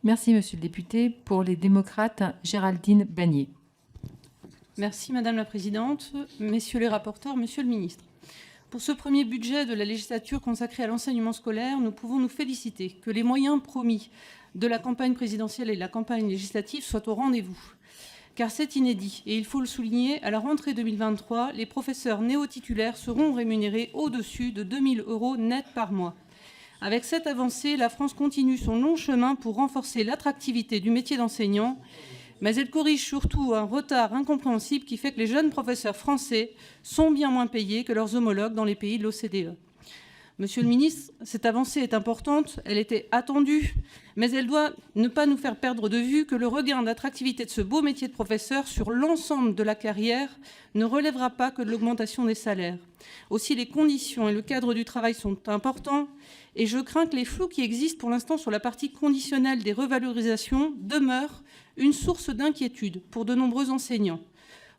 Merci, monsieur le député. Pour les démocrates, Géraldine Bagné. Merci Madame la Présidente, messieurs les rapporteurs, monsieur le ministre. Pour ce premier budget de la législature consacré à l'enseignement scolaire, nous pouvons nous féliciter que les moyens promis de la campagne présidentielle et de la campagne législative soient au rendez-vous. Car c'est inédit, et il faut le souligner, à la rentrée 2023, les professeurs néo-titulaires seront rémunérés au-dessus de 2 000 € net par mois. Avec cette avancée, la France continue son long chemin pour renforcer l'attractivité du métier d'enseignant, mais elle corrige surtout un retard incompréhensible qui fait que les jeunes professeurs français sont bien moins payés que leurs homologues dans les pays de l'OCDE. Monsieur le ministre, cette avancée est importante, elle était attendue, mais elle doit ne pas nous faire perdre de vue que le regain d'attractivité de ce beau métier de professeur sur l'ensemble de la carrière ne relèvera pas que de l'augmentation des salaires. Aussi, les conditions et le cadre du travail sont importants et je crains que les flous qui existent pour l'instant sur la partie conditionnelle des revalorisations demeurent une source d'inquiétude pour de nombreux enseignants.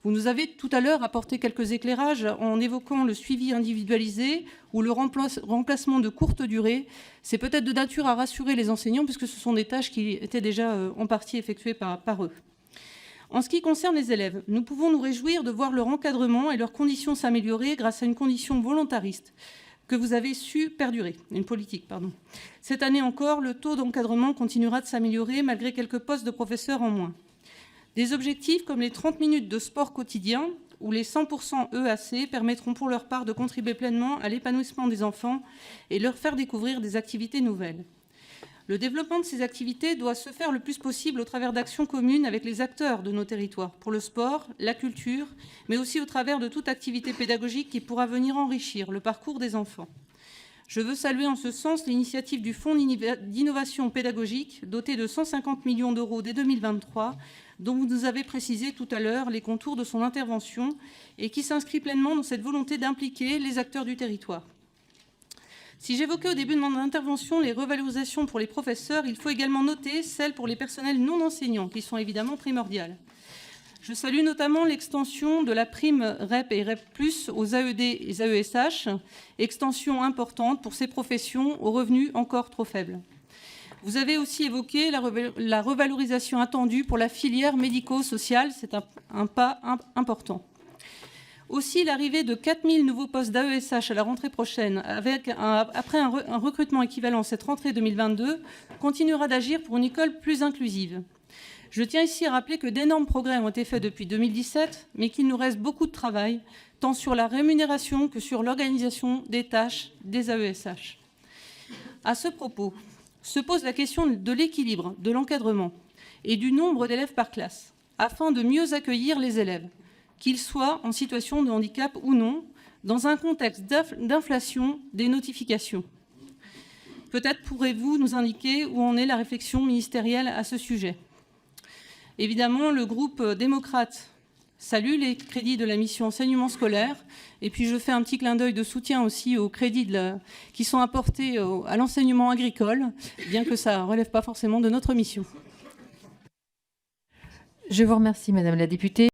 Vous nous avez tout à l'heure apporté quelques éclairages en évoquant le suivi individualisé ou le remplacement de courte durée. C'est peut-être de nature à rassurer les enseignants puisque ce sont des tâches qui étaient déjà en partie effectuées par eux. En ce qui concerne les élèves, nous pouvons nous réjouir de voir leur encadrement et leurs conditions s'améliorer grâce à une condition volontariste que vous avez su perdurer, une politique, pardon. Cette année encore, le taux d'encadrement continuera de s'améliorer malgré quelques postes de professeurs en moins. Des objectifs comme les 30 minutes de sport quotidien ou les 100% EAC permettront pour leur part de contribuer pleinement à l'épanouissement des enfants et leur faire découvrir des activités nouvelles. Le développement de ces activités doit se faire le plus possible au travers d'actions communes avec les acteurs de nos territoires, pour le sport, la culture, mais aussi au travers de toute activité pédagogique qui pourra venir enrichir le parcours des enfants. Je veux saluer en ce sens l'initiative du Fonds d'innovation pédagogique, doté de 150 millions € dès 2023, dont vous nous avez précisé tout à l'heure les contours de son intervention et qui s'inscrit pleinement dans cette volonté d'impliquer les acteurs du territoire. Si j'évoquais au début de mon intervention les revalorisations pour les professeurs, il faut également noter celles pour les personnels non enseignants, qui sont évidemment primordiales. Je salue notamment l'extension de la prime REP et REP+, aux AED et AESH, extension importante pour ces professions aux revenus encore trop faibles. Vous avez aussi évoqué la revalorisation attendue pour la filière médico-sociale, c'est un pas important. Aussi, l'arrivée de 4 000 nouveaux postes d'AESH à la rentrée prochaine, après un recrutement équivalent cette rentrée 2022, continuera d'agir pour une école plus inclusive. Je tiens ici à rappeler que d'énormes progrès ont été faits depuis 2017, mais qu'il nous reste beaucoup de travail, tant sur la rémunération que sur l'organisation des tâches des AESH. À ce propos, se pose la question de l'équilibre, de l'encadrement et du nombre d'élèves par classe, afin de mieux accueillir les élèves, qu'ils soient en situation de handicap ou non, dans un contexte d'inflation des notifications. Peut-être pourrez-vous nous indiquer où en est la réflexion ministérielle à ce sujet. Évidemment, le groupe démocrate salue les crédits de la mission enseignement scolaire et puis je fais un petit clin d'œil de soutien aussi aux crédits qui sont apportés à l'enseignement agricole, bien que ça ne relève pas forcément de notre mission. Je vous remercie, Madame la députée.